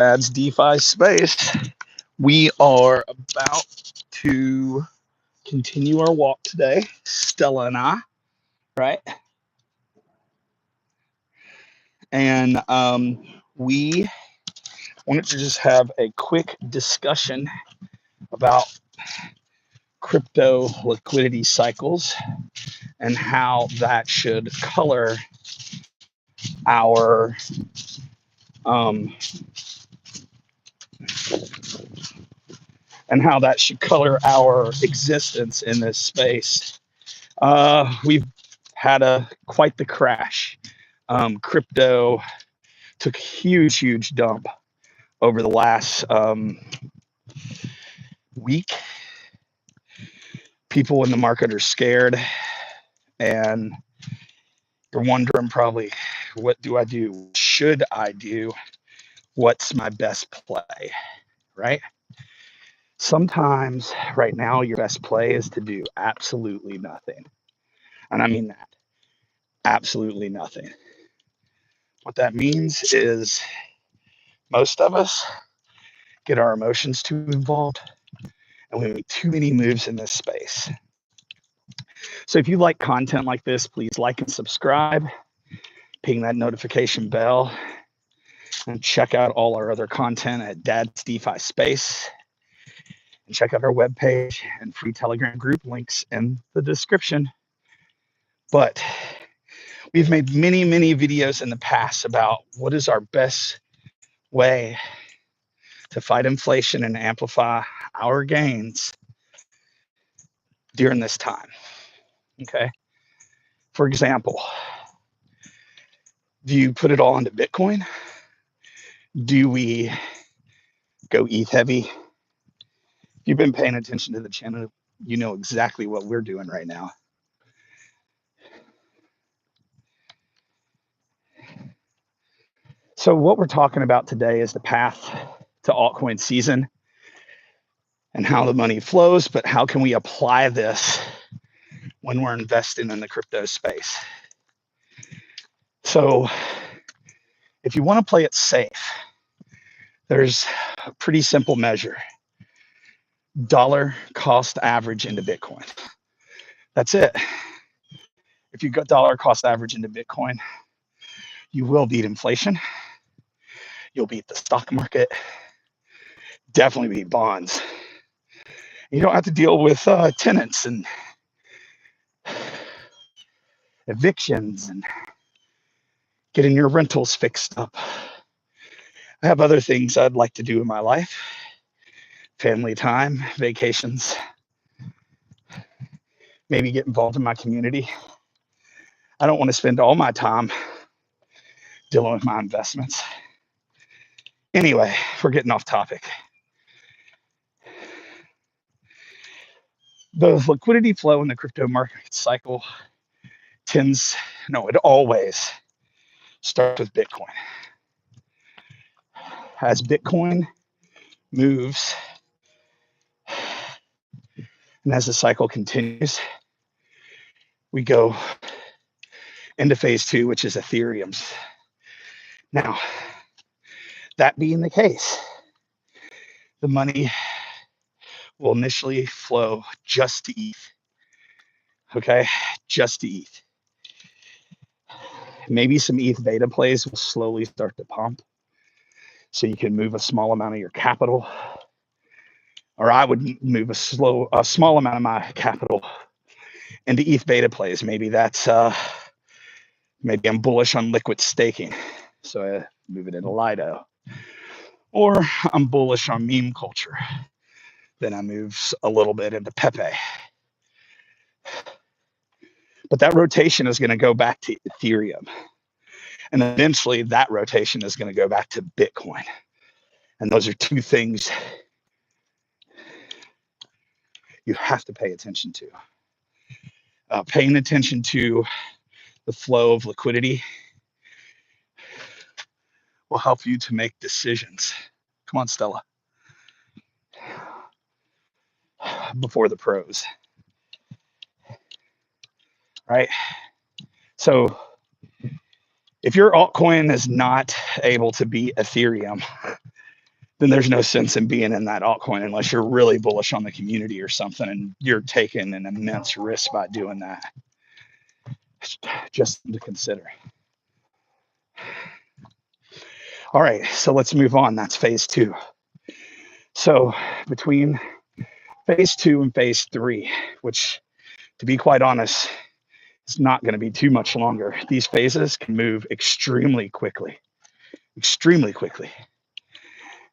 DADS DeFi space. We are about to continue our walk today, Stella and I, right? And we wanted to just have a quick discussion about crypto liquidity cycles and how that should color our existence in this space. We've had quite the crash. Crypto took a huge dump over the last week. People in the market are scared, and you're wondering probably, what do I do? Should I do? What's my best play, right? Sometimes right now your best play is to do absolutely nothing. And I mean that, absolutely nothing. What that means is most of us get our emotions too involved and we make too many moves in this space. So if you like content like this, please like and subscribe, ping that notification bell, and check out all our other content at DADS DeFi Space. And check out our webpage and free Telegram group, links in the description. But we've made many videos in the past about what is our best way to fight inflation and amplify our gains during this time. Okay. For example, do you put it all into Bitcoin? Do we go ETH heavy? If you've been paying attention to the channel, you know exactly what we're doing right now. So what we're talking about today is the path to altcoin season and how the money flows, but how can we apply this when we're investing in the crypto space? So if you want to play it safe, there's a pretty simple measure. Dollar cost average into Bitcoin. That's it. If you got dollar cost average into Bitcoin, you will beat inflation. You'll beat the stock market. Definitely beat bonds. You don't have to deal with tenants and evictions and getting your rentals fixed up. I have other things I'd like to do in my life. Family time, vacations, maybe get involved in my community. I don't want to spend all my time dealing with my investments. Anyway, we're getting off topic. The liquidity flow in the crypto market cycle it always starts with Bitcoin. As Bitcoin moves and as the cycle continues, we go into phase 2, which is Ethereum's. Now, that being the case, the money will initially flow just to ETH. Okay, just to ETH. Maybe some ETH beta plays will slowly start to pump, so you can move a small amount of your capital, or I would move a small amount of my capital into ETH beta plays. Maybe that's maybe I'm bullish on liquid staking, so I move it into Lido, or I'm bullish on meme culture, then I move a little bit into Pepe. But that rotation is going to go back to Ethereum, and eventually that rotation is going to go back to Bitcoin. And those are two things you have to pay attention to. Paying attention to the flow of liquidity will help you to make decisions. Come on, Stella. Before the pros. Right? So if your altcoin is not able to beat Ethereum, then there's no sense in being in that altcoin unless you're really bullish on the community or something, and you're taking an immense risk by doing that. Just to consider. All right, so let's move on. That's phase 2. So between phase 2 and phase 3, which, to be quite honest, is not going to be too much longer, these phases can move extremely quickly,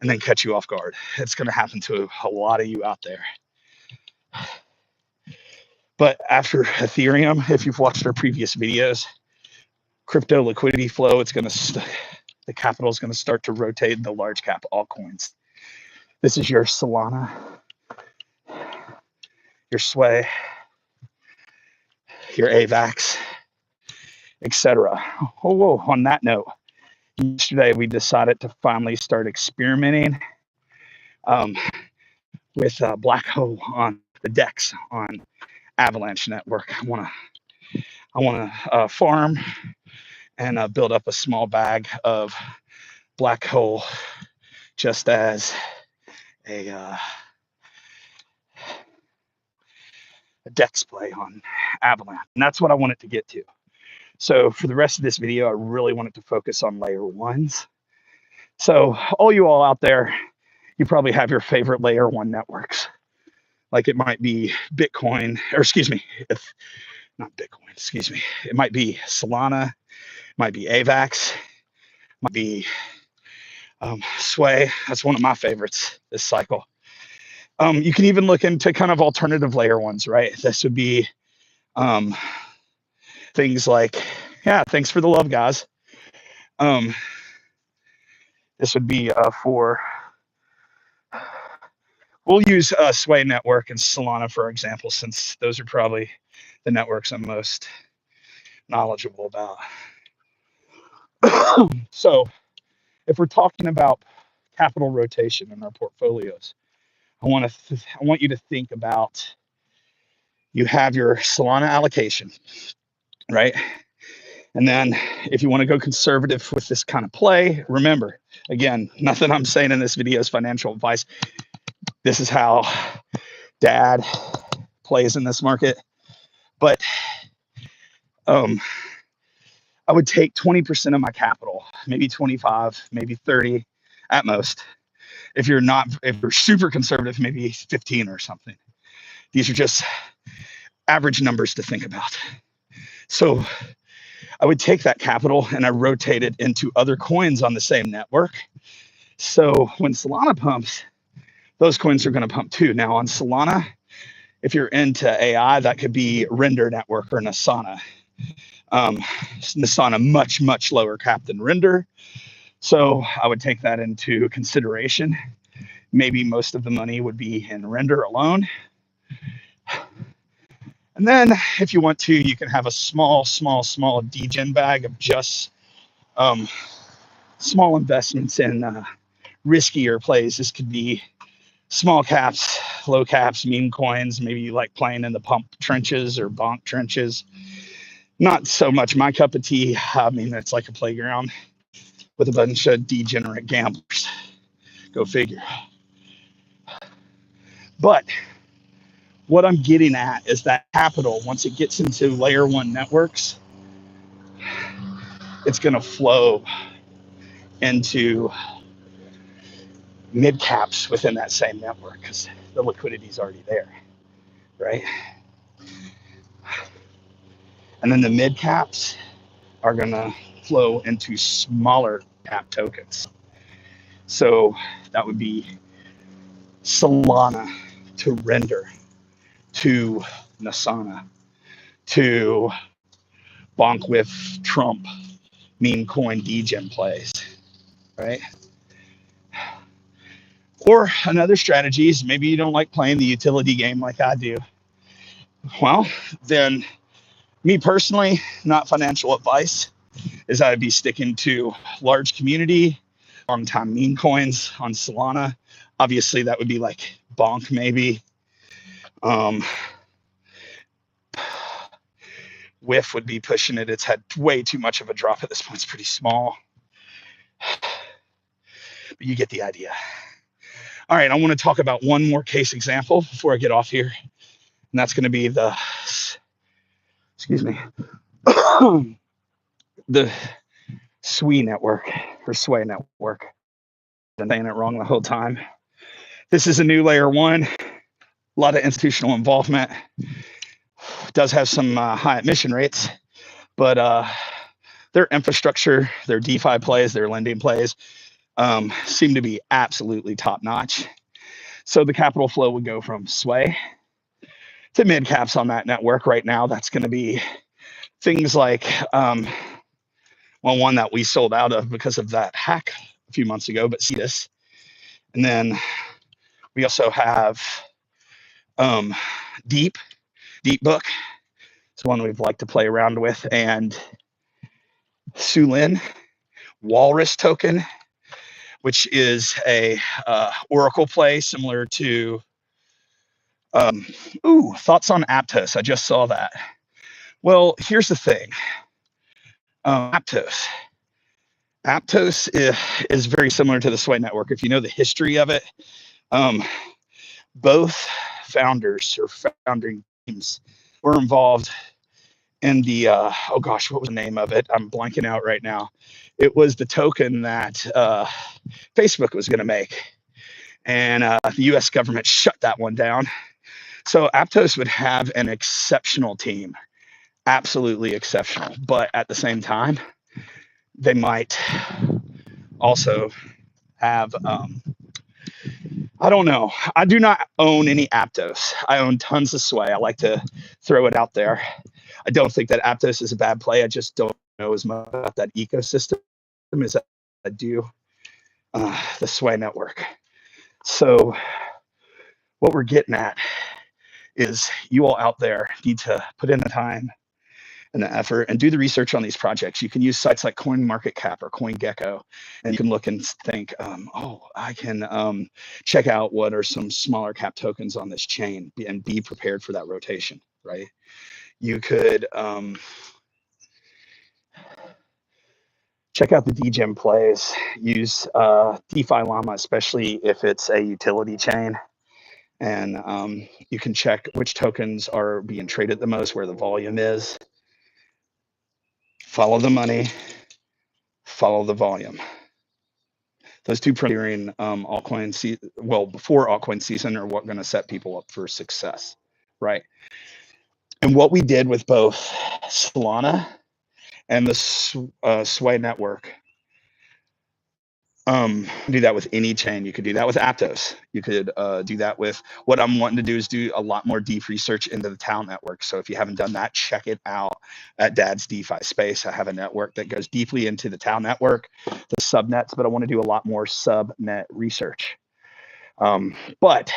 and then catch you off guard. It's going to happen to a lot of you out there. But after Ethereum, if you've watched our previous videos, crypto liquidity flow, it's going to the capital is going to start to rotate in the large cap altcoins. This is your Solana, your Sway, your AVAX, etc. Oh, whoa, on that note, yesterday we decided to finally start experimenting with Black Hole on the DEX on Avalanche Network. I want to farm and build up a small bag of Black Hole just as a DEX play on Avalanche. And that's what I wanted to get to. So for the rest of this video, I really wanted to focus on layer 1s. So all you all out there, you probably have your favorite layer 1 networks. Like it might be Bitcoin, or excuse me, not Bitcoin, excuse me. It might be Solana, might be AVAX, might be Sway. That's one of my favorites this cycle. You can even look into kind of alternative layer 1s, right? This would be things like, yeah, thanks for the love, guys. This would be we'll use Sway Network and Solana, for example, since those are probably the networks I'm most knowledgeable about. So if we're talking about capital rotation in our portfolios, I want you to think about, you have your Solana allocation, right? And then if you want to go conservative with this kind of play, remember, again, nothing I'm saying in this video is financial advice. This is how Dad plays in this market. But I would take 20% of my capital, maybe 25, maybe 30 at most. If you're super conservative, maybe 15 or something. These are just average numbers to think about. So I would take that capital and I rotate it into other coins on the same network. So when Solana pumps, those coins are going to pump too. Now on Solana, if you're into AI, that could be Render Network or Nasana. Nasana much, much lower cap than Render. So I would take that into consideration. Maybe most of the money would be in Render alone. And then if you want to, you can have a small degen bag of just small investments in riskier plays. This could be small caps, low caps, meme coins. Maybe you like playing in the pump trenches or bonk trenches. Not so much my cup of tea. I mean, it's like a playground with a bunch of degenerate gamblers. Go figure. But what I'm getting at is that capital, once it gets into layer 1 networks, it's going to flow into mid caps within that same network because the liquidity is already there, right? And then the mid caps are going to flow into smaller cap tokens. So that would be Solana to Render to Nasana to bonk with Trump meme coin degen plays, right? Or another strategy is maybe you don't like playing the utility game like I do. Well, then me personally, not financial advice, is I'd be sticking to large community, long time meme coins on Solana. Obviously that would be like bonk maybe. WIF would be pushing it. It's had way too much of a drop at this point. It's pretty small. But you get the idea. All right, I want to talk about one more case example before I get off here, and that's going to be the, excuse me, the SWI network or SWI network. I'm saying it wrong the whole time. This is a new layer one, a lot of institutional involvement. Does have some high admission rates, but their infrastructure, their DeFi plays, their lending plays seem to be absolutely top notch. So the capital flow would go from SWI to mid caps on that network right now. That's going to be things like, well, one that we sold out of because of that hack a few months ago, but CDS. And then we also have Deep Book. It's one we've liked to play around with, and Sulin Walrus token, which is a Oracle play similar to, thoughts on Aptos. I just saw that. Well, here's the thing. Aptos is very similar to the SWI network. If you know the history of it, both founders or founding teams were involved in the, oh gosh, what was the name of it? I'm blanking out right now. It was the token that Facebook was going to make. And the US government shut that one down. So Aptos would have an exceptional team, absolutely exceptional. But at the same time, they might also have, I don't know. I do not own any Aptos. I own tons of SWI. I like to throw it out there. I don't think that Aptos is a bad play. I just don't know as much about that ecosystem as I do the SWI network. So what we're getting at is you all out there need to put in the time and the effort and do the research on these projects. You can use sites like CoinMarketCap or CoinGecko, and you can look and think, I can check out what are some smaller cap tokens on this chain and be prepared for that rotation, right? You could check out the DGEM plays, use DeFi Llama, especially if it's a utility chain. And you can check which tokens are being traded the most, where the volume is. Follow the money, follow the volume. Those two during altcoin season, well, before altcoin season, are what going to set people up for success, right? And what we did with both Solana and the SWI network, do that with any chain. You could do that with Aptos. You could do that with, what I'm wanting to do is do a lot more deep research into the Tau network. So if you haven't done that, check it out at DADS DeFi Space. I have a network that goes deeply into the Tau network, the subnets, but I want to do a lot more subnet research. But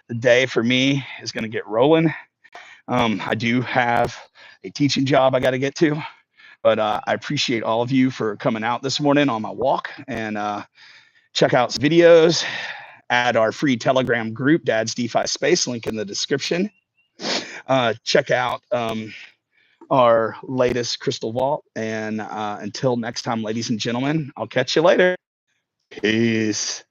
the day for me is going to get rolling. I do have a teaching job I got to get to. But I appreciate all of you for coming out this morning on my walk, and check out some videos, add our free Telegram group, DADS DeFi Space, link in the description. Check out our latest Krystal Vault. And until next time, ladies and gentlemen, I'll catch you later. Peace.